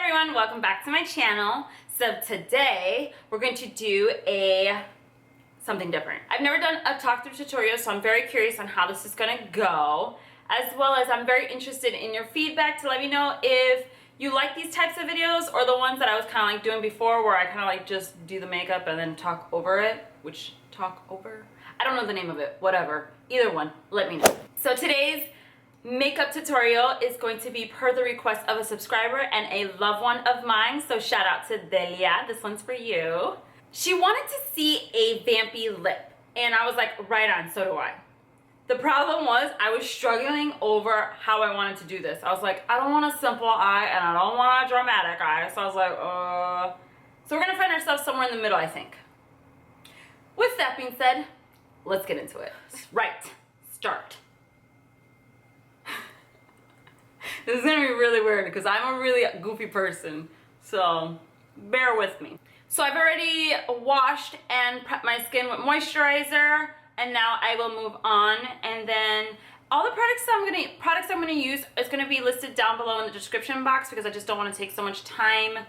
everyone, welcome back to my channel. So today we're going to do something different. I've never done a talk through tutorial, so I'm very curious on how this is gonna go, as well as I'm very interested in your feedback to let me know if you like these types of videos or the ones that I was kind of like doing before where I kind of like just do the makeup and then talk over it, I don't know the name of it, whatever, either one, let me know. So today's makeup tutorial is going to be per the request of a subscriber and a loved one of mine, so shout out to Delia, this one's for you. She wanted to see a vampy lip, and I was like, right on, so do I. The problem was I was struggling over how I wanted to do this. I was like, I don't want a simple eye and I don't want a dramatic eye, so I was like, So we're gonna find ourselves somewhere in the middle, I think. With that being said, let's get into it. Right, start. This is gonna be really weird because I'm a really goofy person, so bear with me. So I've already washed and prepped my skin with moisturizer, and now I will move on. And then all the products I'm gonna use is gonna be listed down below in the description box because I just don't want to take so much time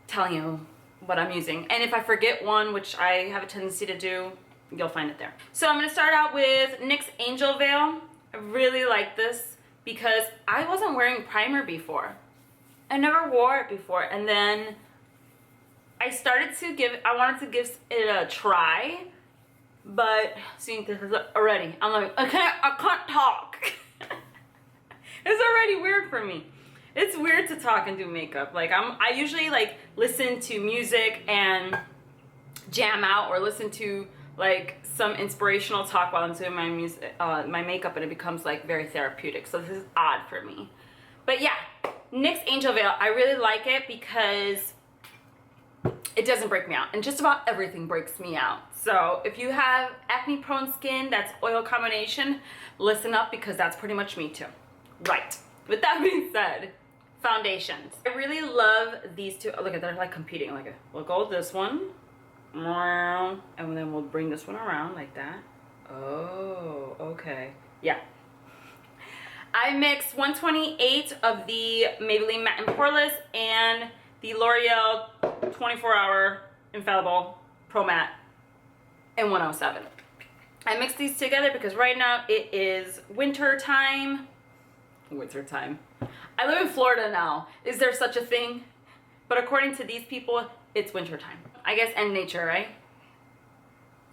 telling you what I'm using. And if I forget one, which I have a tendency to do, you'll find it there. So I'm gonna start out with NYX Angel Veil. I really like this because I wasn't wearing primer before. I never wore it before, and then I wanted to give it a try, but seeing this already, I'm like, I can't talk. It's already weird for me. It's weird to talk and do makeup. Like I usually like listen to music and jam out, or listen to like some inspirational talk while I'm doing my music, my makeup, and it becomes like very therapeutic. So this is odd for me. But yeah, NYX Angel Veil, I really like it because it doesn't break me out, and just about everything breaks me out. So if you have acne prone skin that's oil combination, listen up because that's pretty much me too. Right, with that being said, foundations. I really love these two. Look at, they're like competing. Like, we'll go with this one, and then we'll bring this one around like that. Oh, okay. Yeah. I mixed 128 of the Maybelline Matte and Poreless and the Loreal 24-hour Infallible Pro Matte in 107. I mixed these together because right now it is winter time. Winter time. I live in Florida now. Is there such a thing? But according to these people, it's winter time. I guess, and nature, right?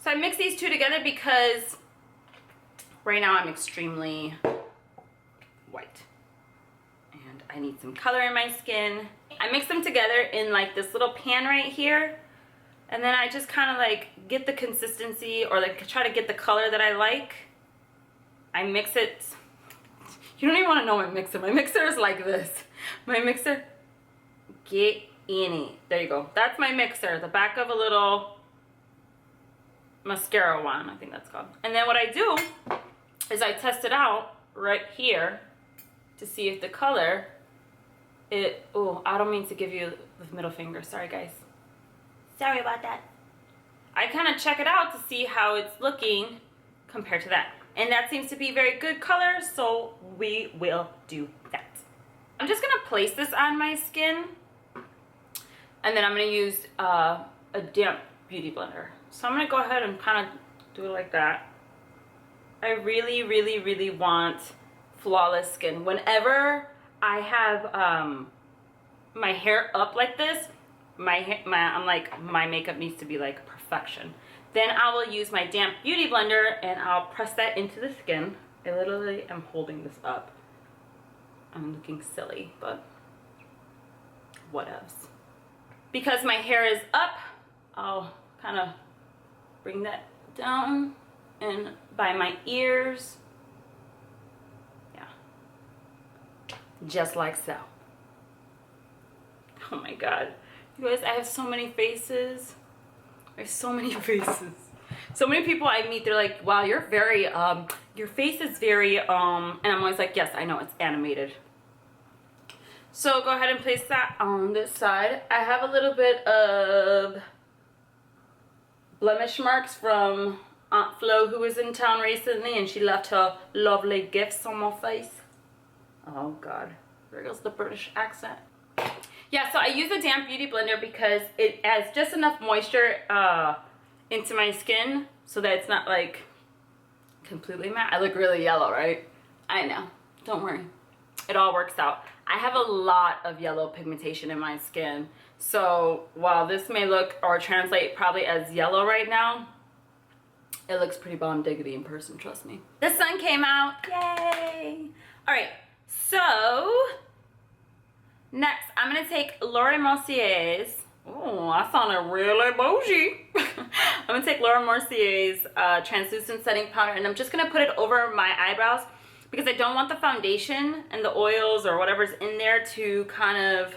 So I mixed these two together because right now I'm extremely white. And I need some color in my skin. I mix them together in like this little pan right here, and then I just kind of like get the consistency, or like try to get the color that I like. I mix it. You don't even want to know my mixer. My mixer is like this. My mixer, get in it. There you go. That's my mixer. The back of a little mascara one, I think that's called. And then what I do is I test it out right here to see if the color, oh, I don't mean to give you the middle finger. Sorry, guys. Sorry about that. I kind of check it out to see how it's looking compared to that. And that seems to be very good color, so we will do that. I'm just going to place this on my skin, and then I'm going to use a damp beauty blender. So I'm going to go ahead and kind of do it like that. I really, really, really want flawless skin. Whenever I have my hair up like this, I'm like, my makeup needs to be like perfection. Then I will use my damp beauty blender and I'll press that into the skin. I literally am holding this up. I'm looking silly, but whatevs. Because my hair is up, I'll kind of bring that down and by my ears. Just like so. Oh my god, you guys, I have so many faces. There's so many faces. So many people I meet, they're like, wow, you're very your face is very and I'm always like, yes, I know, it's animated. So go ahead and place that on this side. I have a little bit of blemish marks from Aunt Flo, who was in town recently, and she left her lovely gifts on my face. Oh god, there goes the British accent. Yeah, so I use a damp beauty blender because it adds just enough moisture into my skin so that it's not like completely matte. I look really yellow, right? I know. Don't worry. It all works out. I have a lot of yellow pigmentation in my skin. So while this may look or translate probably as yellow right now, it looks pretty bomb diggity in person, trust me. The sun came out. Yay! All right, so next, I'm gonna take Laura Mercier's. Oh, I sounded really bougie. I'm gonna take Laura Mercier's translucent setting powder, and I'm just gonna put it over my eyebrows because I don't want the foundation and the oils or whatever's in there to kind of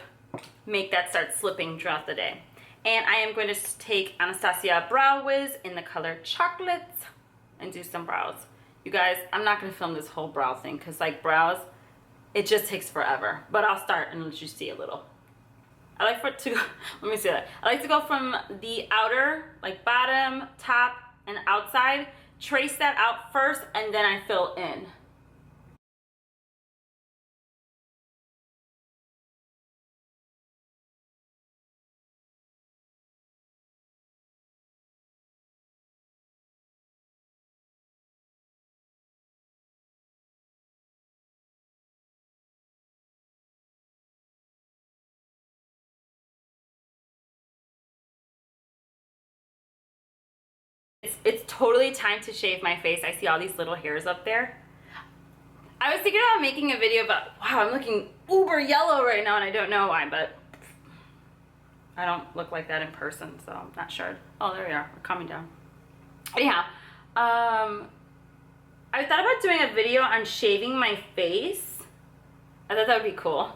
make that start slipping throughout the day. And I am going to take Anastasia Brow Wiz in the color Chocolates and do some brows. You guys, I'm not gonna film this whole brow thing because like brows, it just takes forever, but I'll start and let you see a little. I like for it to go, let me see that. I like to go from the outer, like bottom, top, and outside, trace that out first, and then I fill in. It's totally time to shave my face. I see all these little hairs up there. I was thinking about making a video about, wow, I'm looking uber yellow right now and I don't know why, but I don't look like that in person, so I'm not sure. Oh, there we are, we're calming down. Anyhow, I thought about doing a video on shaving my face. I thought that would be cool.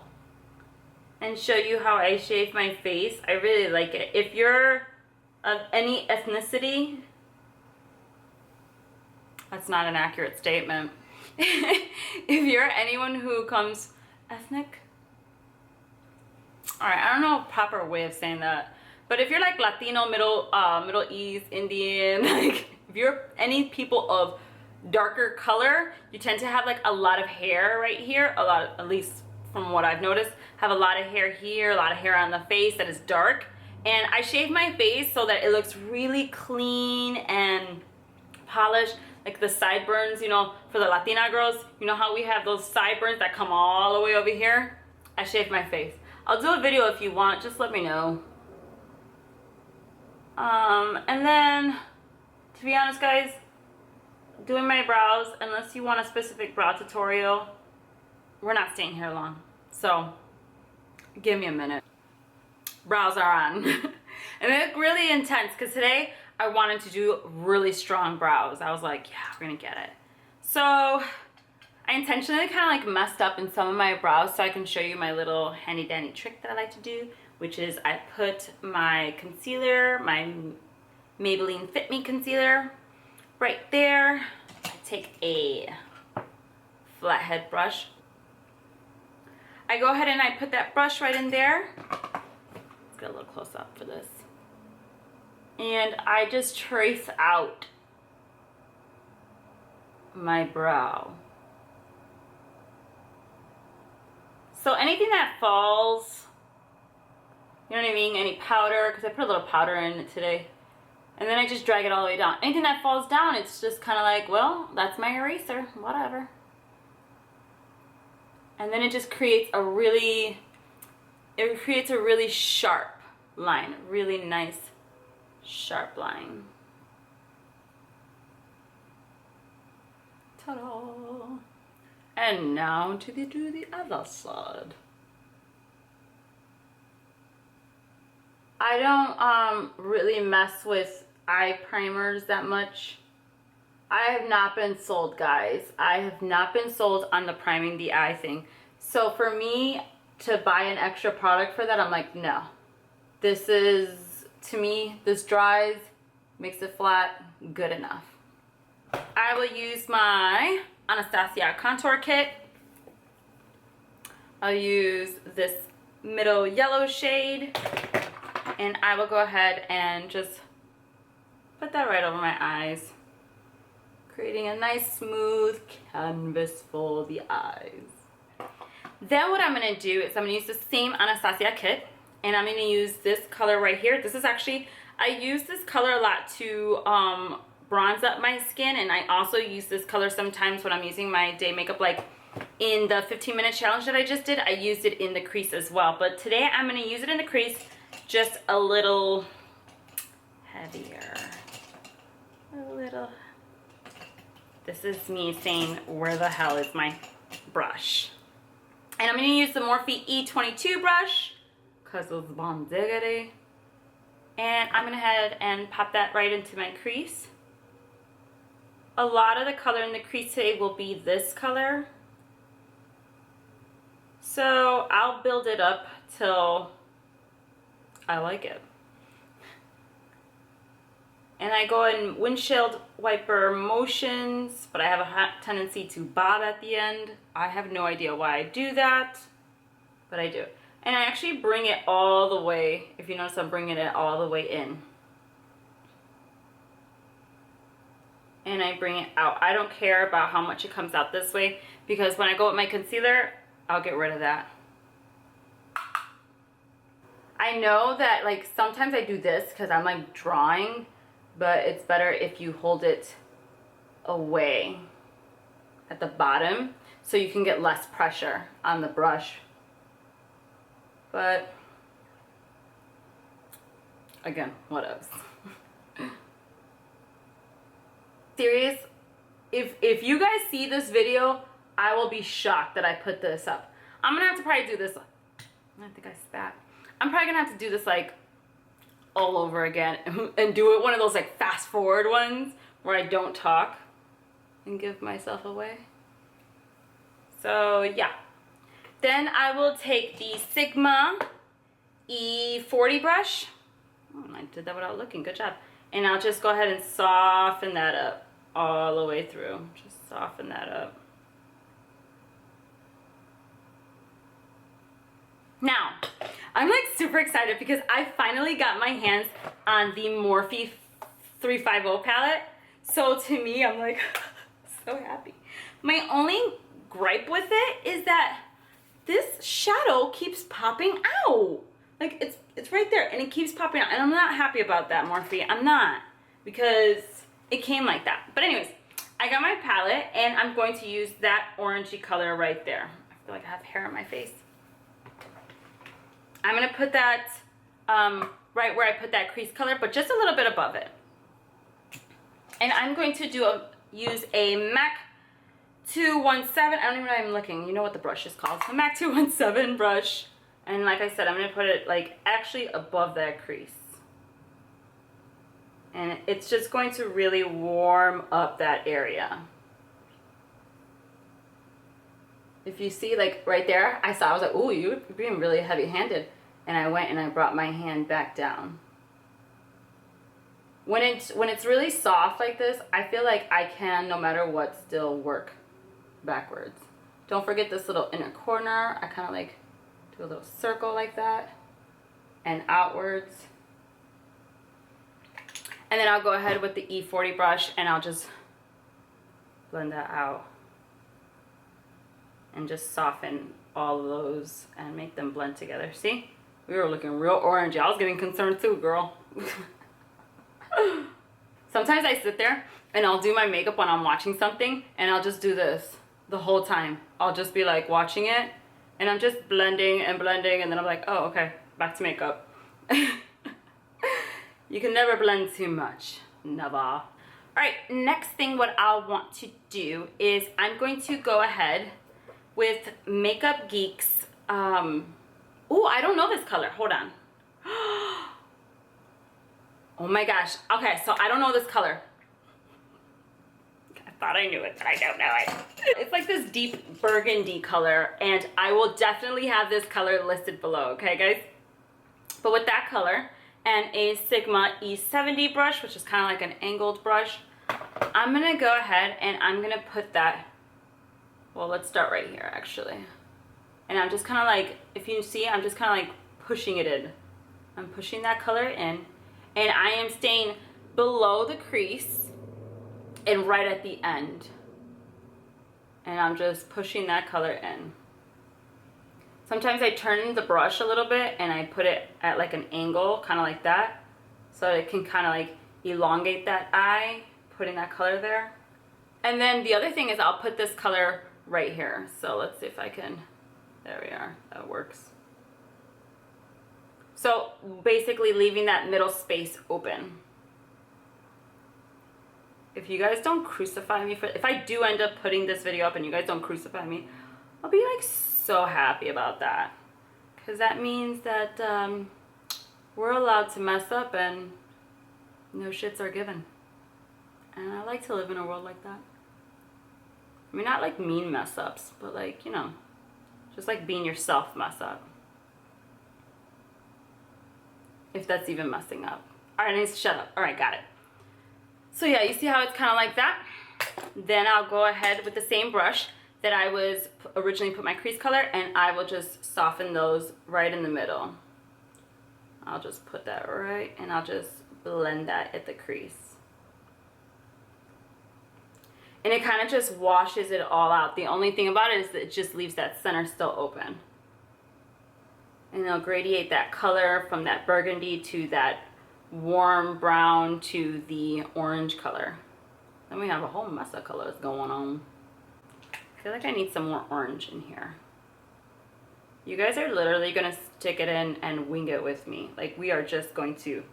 And show you how I shave my face. I really like it. If you're of any ethnicity, that's not an accurate statement. If you're anyone who comes ethnic, all right, I don't know a proper way of saying that, but if you're like Latino, Middle East, Indian, like if you're any people of darker color, you tend to have like a lot of hair right here, a lot, at least from what I've noticed, have a lot of hair here, a lot of hair on the face that is dark. And I shave my face so that it looks really clean and polished. Like the sideburns, you know, for the Latina girls, you know how we have those sideburns that come all the way over here? I shave my face. I'll do a video if you want, just let me know. And then, to be honest guys, doing my brows, unless you want a specific brow tutorial, we're not staying here long. So, give me a minute. Brows are on. And they look really intense because today I wanted to do really strong brows. I was like, yeah, we're gonna get it. So I intentionally kind of like messed up in some of my brows so I can show you my little handy dandy trick that I like to do, which is I put my concealer, my Maybelline Fit Me concealer right there. I take a flathead brush. I go ahead and I put that brush right in there. Let's get a little close up for this. And I just trace out my brow. So anything that falls, you know what I mean, any powder, because I put a little powder in it today, and then I just drag it all the way down. Anything that falls down, it's just kind of like, well, that's my eraser, whatever. And then it just creates a really, sharp line, really nice sharp line. Ta-da! And now to the other side. I don't really mess with eye primers that much. I have not been sold, guys. I have not been sold on the priming the eye thing. So for me to buy an extra product for that, I'm like, no. This is, to me, this dries, makes it flat, good enough. I will use my Anastasia contour kit. I'll use this middle yellow shade, and I will go ahead and just put that right over my eyes, creating a nice smooth canvas for the eyes. Then what I'm gonna do is I'm gonna use the same Anastasia kit, and I'm gonna use this color right here. This is actually, I use this color a lot to bronze up my skin, and I also use this color sometimes when I'm using my day makeup, like in the 15-minute challenge that I just did. I used it in the crease as well, but today I'm gonna use it in the crease just a little heavier. A little. This is me saying, where the hell is my brush? And I'm going to use the Morphe E22 brush because it's bomb diggity. And I'm going to head and pop that right into my crease. A lot of the color in the crease today will be this color. So I'll build it up till I like it. And I go in windshield wiper motions, but I have a tendency to bob at the end. I have no idea why I do that, but I do. And I actually bring it all the way. If you notice, I'm bringing it all the way in. And I bring it out. I don't care about how much it comes out this way, because when I go with my concealer, I'll get rid of that. I know that like sometimes I do this because I'm like drawing, but it's better if you hold it away at the bottom so you can get less pressure on the brush. But again, what else? Serious, if you guys see this video, I will be shocked that I put this up. I'm gonna have to probably do this. I think I spat. I'm probably gonna have to do this like all over again and do it one of those like fast forward ones where I don't talk and give myself away. So yeah, then I will take the Sigma E40 brush. Oh, I did that without looking, good job. And I'll just go ahead and soften that up all the way through. Just soften that up. Now, I'm like super excited because I finally got my hands on the Morphe 350 palette. So to me, I'm like so happy. My only gripe with it is that this shadow keeps popping out. Like it's right there and it keeps popping out. And I'm not happy about that, Morphe. I'm not, because it came like that. But anyways, I got my palette and I'm going to use that orangey color right there. I feel like I have hair on my face. I'm going to put that right where I put that crease color, but just a little bit above it. And I'm going to use a MAC 217. I don't even know I'm looking. You know what the brush is called. A MAC 217 brush. And like I said, I'm going to put it like actually above that crease. And it's just going to really warm up that area. If you see like right there, I was like, ooh, you're being really heavy-handed. And I went and I brought my hand back down. When it's really soft like this, I feel like I can, no matter what, still work backwards. Don't forget this little inner corner. I kind of like do a little circle like that and outwards. And then I'll go ahead with the E40 brush and I'll just blend that out and just soften all of those and make them blend together. See? We were looking real orangey. I was getting concerned too, girl. Sometimes I sit there and I'll do my makeup when I'm watching something and I'll just do this the whole time. I'll just be like watching it and I'm just blending and blending and then I'm like, oh, okay, back to makeup. You can never blend too much. Never. All right, next thing what I want to do is I'm going to go ahead with Makeup Geek's, oh, I don't know this color. Hold on. Oh my gosh. Okay, so I don't know this color. I thought I knew it, but I don't know it. It's like this deep burgundy color, and I will definitely have this color listed below, okay, guys? But with that color and a Sigma E70 brush, which is kind of like an angled brush, I'm going to go ahead and I'm going to put that, well, let's start right here, actually. And I'm just kind of like, if you see, I'm just kind of like pushing it in. I'm pushing that color in. And I am staying below the crease and right at the end. And I'm just pushing that color in. Sometimes I turn the brush a little bit and I put it at like an angle, kind of like that, so it can kind of like elongate that eye, putting that color there. And then the other thing is I'll put this color right here. So let's see if I can, there we are, that works. So basically leaving that middle space open. If you guys don't crucify me for, if I do end up putting this video up and you guys don't crucify me, I'll be like so happy about that. Because that means that we're allowed to mess up and no shits are given. And I like to live in a world like that. I mean, not like mean mess ups, but like, you know, just like being yourself mess up. If that's even messing up. All right, I need to shut up. All right, got it. So yeah, you see how it's kind of like that? Then I'll go ahead with the same brush that I was originally put my crease color, and I will just soften those right in the middle. I'll just put that right, and I'll just blend that at the crease. And it kind of just washes it all out. The only thing about it is that it just leaves that center still open. And it'll gradiate that color from that burgundy to that warm brown to the orange color. Then we have a whole mess of colors going on. I feel like I need some more orange in here. You guys are literally gonna stick it in and wing it with me. Like, we are just going to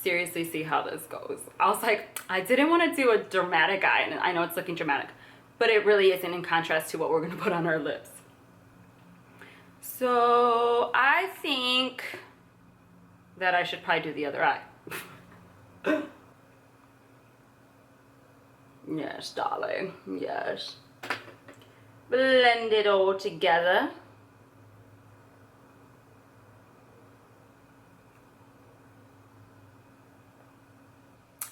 seriously see how this goes. I was like, I didn't want to do a dramatic eye, and I know it's looking dramatic, but it really isn't, in contrast to what we're gonna put on our lips. So I think that I should probably do the other eye. Yes, darling, yes. Blend it all together.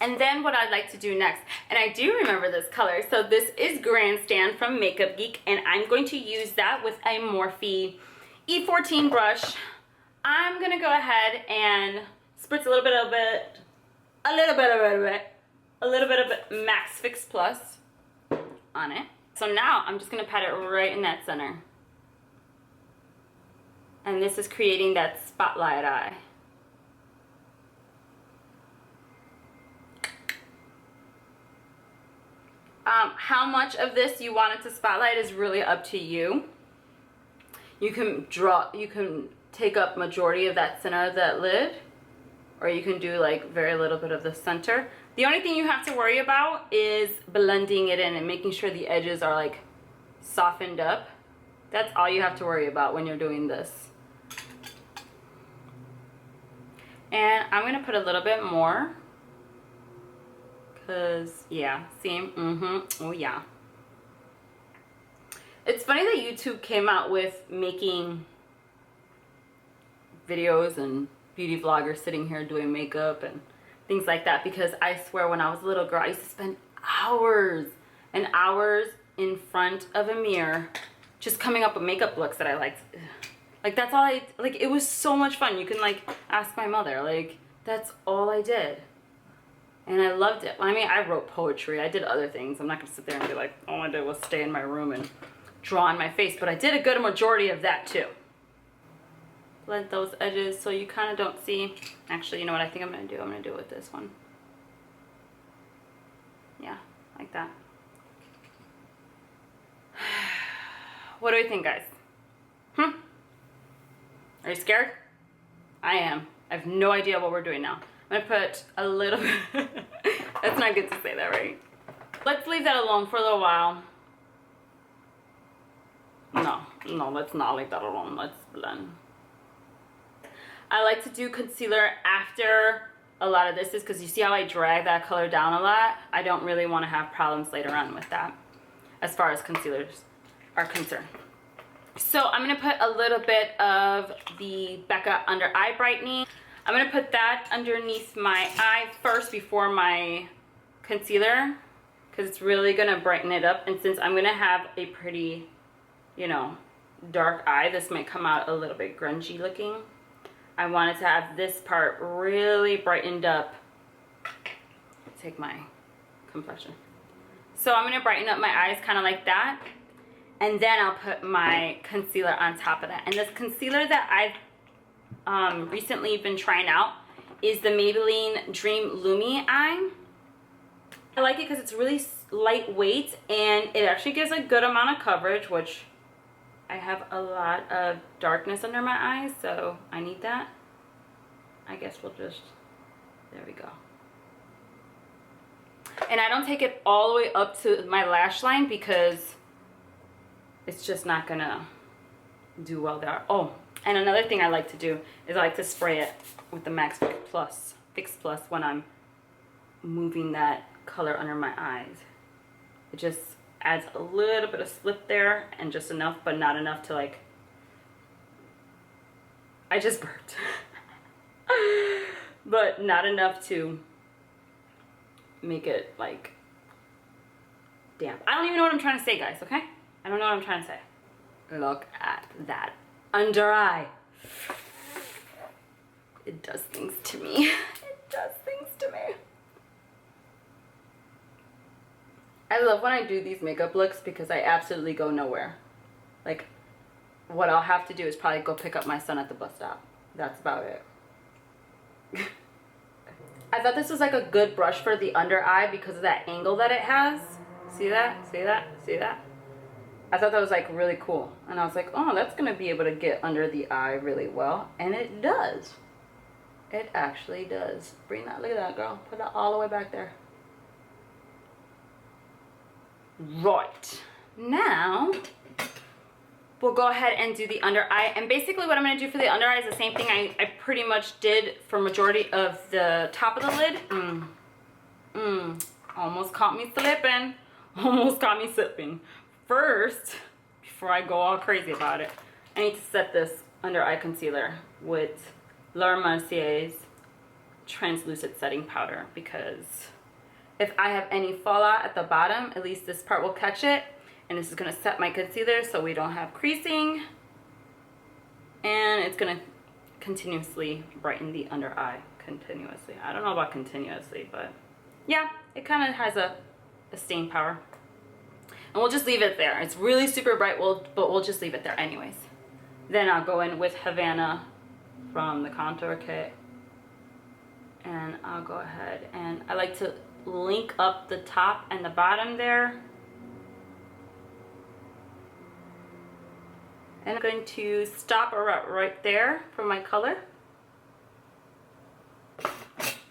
And then what I'd like to do next, and I do remember this color, so this is Grandstand from Makeup Geek, and I'm going to use that with a Morphe E14 brush. I'm gonna go ahead and spritz a little bit of Max Fix Plus on it. So now I'm just gonna pat it right in that center. And this is creating that spotlight eye. How much of this you want it to spotlight is really up to you. You can take up majority of that center of that lid, or you can do like very little bit of the center. The only thing you have to worry about is blending it in and making sure the edges are like softened up. That's all you have to worry about when you're doing this. And I'm gonna put a little bit more, cause yeah, see, oh yeah. It's funny that YouTube came out with making videos and beauty vloggers sitting here doing makeup and things like that, because I swear when I was a little girl I used to spend hours and hours in front of a mirror just coming up with makeup looks that I liked. Like, that's all I, like, it was so much fun. You can like ask my mother, like, that's all I did. And I loved it. I mean, I wrote poetry, I did other things. I'm not gonna sit there and be like, all I did was stay in my room and draw on my face, but I did a good majority of that too. Blend those edges so you kind of don't see. Actually, you know what I think I'm gonna do? I'm gonna do it with this one. Yeah, like that. What do we think, guys? Are you scared? I am. I have no idea what we're doing now. I'm gonna put a little bit. That's not good to say that, right? Let's leave that alone for a little while. No, let's not leave that alone. Let's blend. I like to do concealer after a lot of this, is because you see how I drag that color down a lot? I don't really want to have problems later on with that as far as concealers are concerned. So I'm going to put a little bit of the Becca Under Eye Brightening. I'm going to put that underneath my eye first before my concealer, because it's really going to brighten it up. And since I'm going to have a pretty, you know, dark eye, this might come out a little bit grungy looking. I wanted to have this part really brightened up. Take my complexion. So I'm going to brighten up my eyes kind of like that. and then I'll put my concealer on top of that. And this concealer that I've recently been trying out is the Maybelline Dream Lumi Eye. I like it because it's really lightweight and it actually gives a good amount of coverage, which I have a lot of darkness under my eyes, so I need that. I guess we'll just, there we go. And I don't take it all the way up to my lash line because it's just not gonna do well there. Oh, and another thing I like to do is I like to spray it with the Max Fix Plus when I'm moving that color under my eyes. It just adds a little bit of slip there and just enough, but not enough to like, I just burped. But not enough to make it like damp. I don't even know what I'm trying to say, guys, okay? I don't know what I'm trying to say. Look at that under eye. It does things to me. It does things to me. I love when I do these makeup looks because I absolutely go nowhere. Like, what I'll have to do is probably go pick up my son at the bus stop. That's about it. I thought this was like a good brush for the under eye because of that angle that it has. See that? See that? See that? I thought that was like really cool. And I was like, oh, that's going to be able to get under the eye really well. And it does. It actually does. Bring that, look at that, girl. Put that all the way back there. Right. Now, we'll go ahead and do the under eye. And basically what I'm going to do for the under eye is the same thing I pretty much did for majority of the top of the lid. Almost caught me slipping. Almost caught me slipping. First, before I go all crazy about it, I need to set this under eye concealer with Mercier's translucent setting powder, because if I have any fallout at the bottom, at least this part will catch it. And this is going to set my concealer so we don't have creasing. And it's going to continuously brighten the under eye continuously. I don't know about continuously, but yeah, it kind of has a stain power. And we'll just leave it there. It's really super bright, but we'll just leave it there anyways. Then I'll go in with Havana from the contour kit. And I'll go ahead and I like to link up the top and the bottom there. And I'm going to stop right there for my color.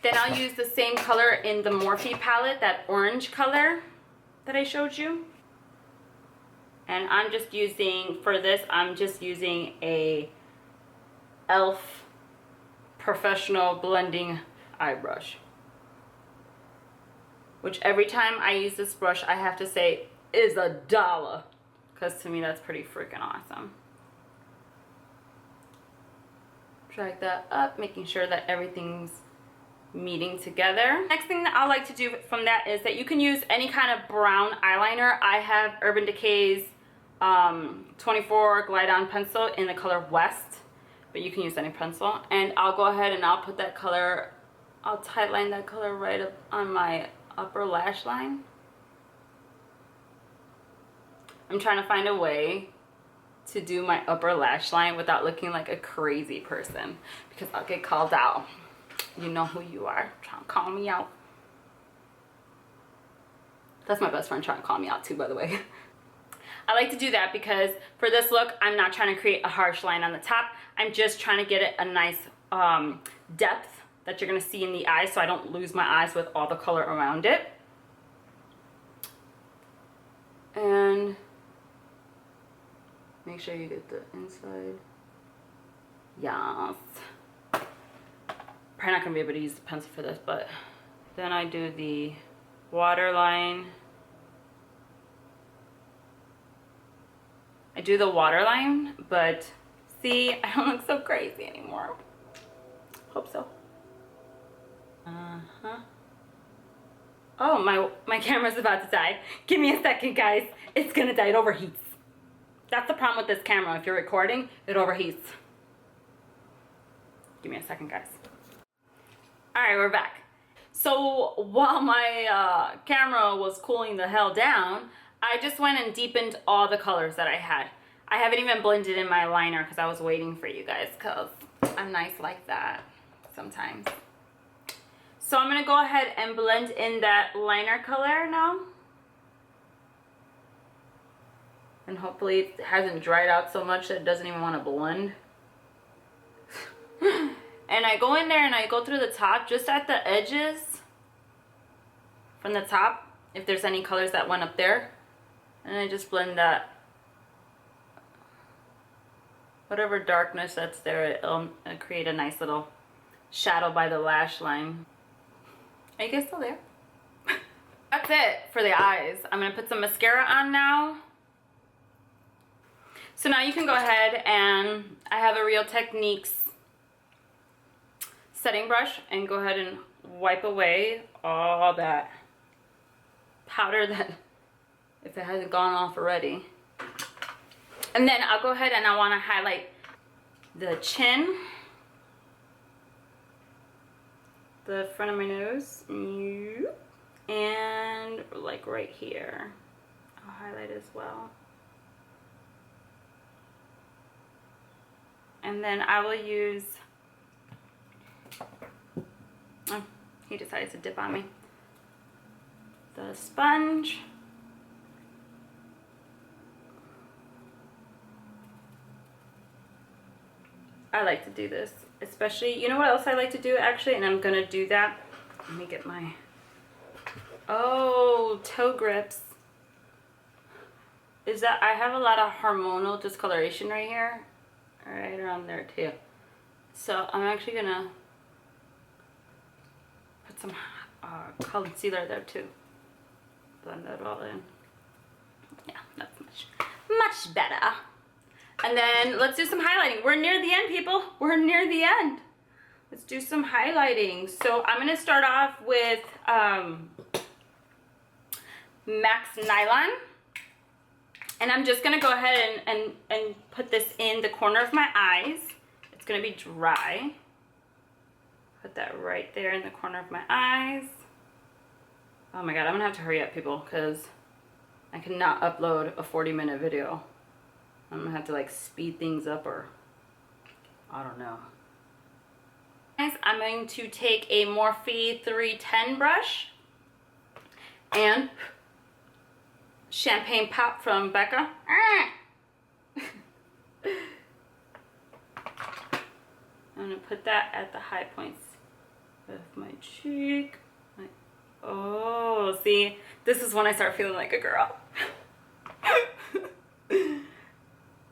Then I'll use the same color in the Morphe palette, that orange color that I showed you. And I'm just using, for this, I'm just using a e.l.f. professional blending eye brush. Which every time I use this brush, I have to say is $1. Because to me, that's pretty freaking awesome. Drag that up, making sure that everything's meeting together. Next thing that I like to do from that is that you can use any kind of brown eyeliner. I have Urban Decay's 24 Glide On pencil in the color West, but you can use any pencil. And I'll go ahead and I'll put that color, I'll tightline that color right up on my upper lash line. I'm trying to find a way to do my upper lash line without looking like a crazy person, because I'll get called out. You know who you are, trying to call me out. That's my best friend trying to call me out too, by the way. I like to do that because for this look, I'm not trying to create a harsh line on the top. I'm just trying to get it a nice depth that you're going to see in the eye, so I don't lose my eyes with all the color around it. And make sure you get the inside. Yes. Probably not going to be able to use the pencil for this, but then I do the waterline. I do the waterline, but see, I don't look so crazy anymore. Hope so. Oh, my camera's about to die. Give me a second, guys. It's gonna die. It overheats. That's the problem with this camera. If you're recording, it overheats. Give me a second, guys. All right, we're back. So while my camera was cooling the hell down, I just went and deepened all the colors that I had. I haven't even blended in my liner because I was waiting for you guys because I'm nice like that sometimes. So I'm going to go ahead and blend in that liner color now. And hopefully it hasn't dried out so much that it doesn't even want to blend. And I go in there and I go through the top, just at the edges from the top, if there's any colors that went up there. And I just blend that, whatever darkness that's there, it'll create a nice little shadow by the lash line. Are you guys still there? That's it for the eyes. I'm gonna put some mascara on now. So now you can go ahead and I have a Real Techniques setting brush and go ahead and wipe away all that powder that, if it hasn't gone off already. And then I'll go ahead and I want to highlight the chin, the front of my nose, and like right here. I'll highlight as well. And then I will use, oh, he decided to dip on me, the sponge. I like to do this, especially, you know what else I like to do actually, and I'm gonna do that. Let me get my, oh, toe grips. Is that, I have a lot of hormonal discoloration right here, right around there too. So I'm actually gonna put some concealer there too. Blend that all in. Yeah, that's much better. And then let's do some highlighting. We're near the end, people. We're near the end. Let's do some highlighting. So I'm gonna start off with Max Nylon. And I'm just gonna go ahead and put this in the corner of my eyes. It's gonna be dry. Put that right there in the corner of my eyes. Oh my God, I'm gonna have to hurry up, people, because I cannot upload a 40-minute video. I'm gonna have to like speed things up, or I don't know. Guys, I'm going to take a Morphe 310 brush and Champagne Pop from Becca. I'm gonna put that at the high points of my cheek. Oh, see, this is when I start feeling like a girl.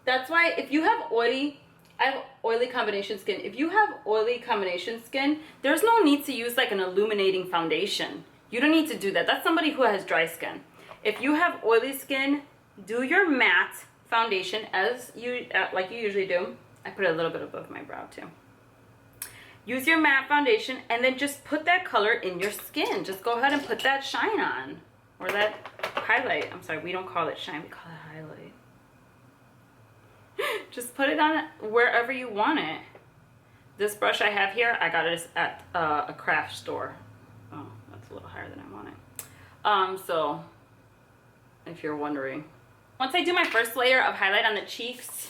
That's why if you have oily, I have oily combination skin. If you have oily combination skin, there's no need to use like an illuminating foundation. You don't need to do that. That's somebody who has dry skin. If you have oily skin, do your matte foundation as you like you usually do. I put it a little bit above my brow too. Use your matte foundation and then just put that color in your skin. Just go ahead and put that shine on, or that highlight. I'm sorry, we don't call it shine, we call it highlight. Just put it on wherever you want it. This brush I have here, I got it at a craft store. Oh, that's a little higher than I wanted. So if you're wondering. Once I do my first layer of highlight on the cheeks,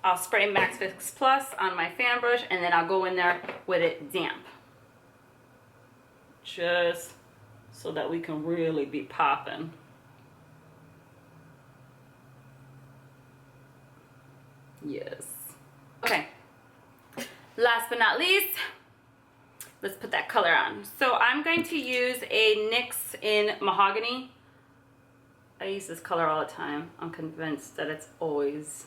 I'll spray Max Fix Plus on my fan brush, and then I'll go in there with it damp. Just so that we can really be popping. Yes. Okay. Last but not least, let's put that color on. So I'm going to use a NYX in Mahogany. I use this color all the time. I'm convinced that it's always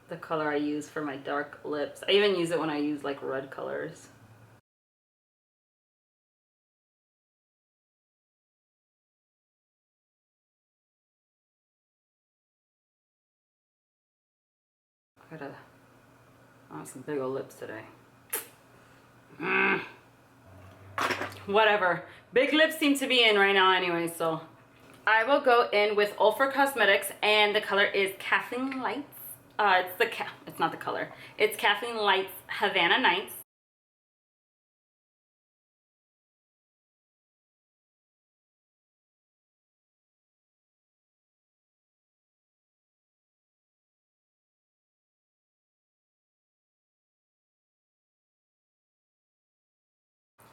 the color I use for my dark lips. I even use it when I use like red colors. I want some big old lips today. Whatever. Big lips seem to be in right now anyway, so. I will go in with Ultra Cosmetics, and the color is Kathleen Lights. It's not the color. It's Kathleen Lights Havana Nights.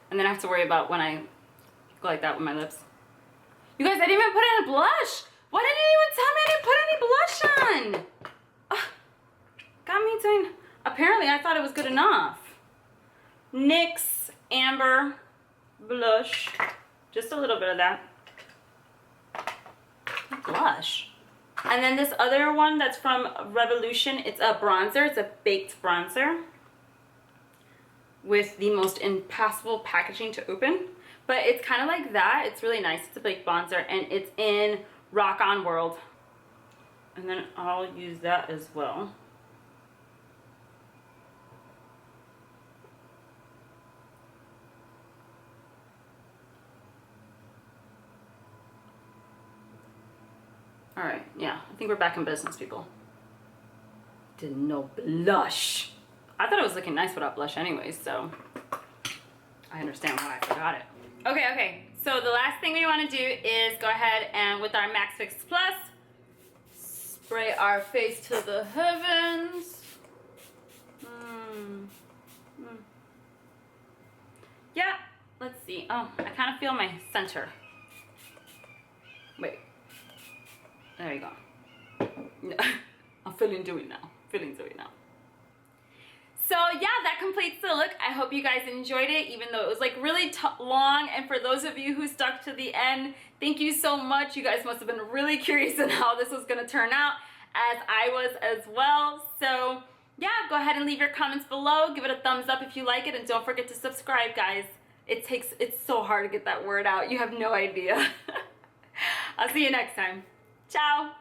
And then I have to worry about when I go like that with my lips. You guys, I didn't even put in a blush. Why didn't anyone tell me I didn't put any blush on? Ugh, got me doing, apparently I thought it was good enough. NYX Amber blush. Just a little bit of that. Blush. And then this other one that's from Revolution, it's a bronzer. It's a baked bronzer with the most impassable packaging to open. But it's kind of like that. It's really nice. It's a baked bronzer and it's in Rock On World. And then I'll use that as well. All right, yeah, I think we're back in business, people. Did no blush. I thought it was looking nice without blush anyways, so I understand why I forgot it. Okay, so the last thing we want to do is go ahead and with our Max Fix Plus, spray our face to the heavens. Yeah, let's see. Oh, I kind of feel my center. Wait. There you go. I'm feeling dewy now. Feeling dewy now. So yeah, that completes the look. I hope you guys enjoyed it, even though it was like really long. And for those of you who stuck to the end, thank you so much. You guys must have been really curious on how this was gonna turn out, as I was as well. So yeah, go ahead and leave your comments below. Give it a thumbs up if you like it, and don't forget to subscribe, guys. It's so hard to get that word out. You have no idea. I'll see you next time. Ciao.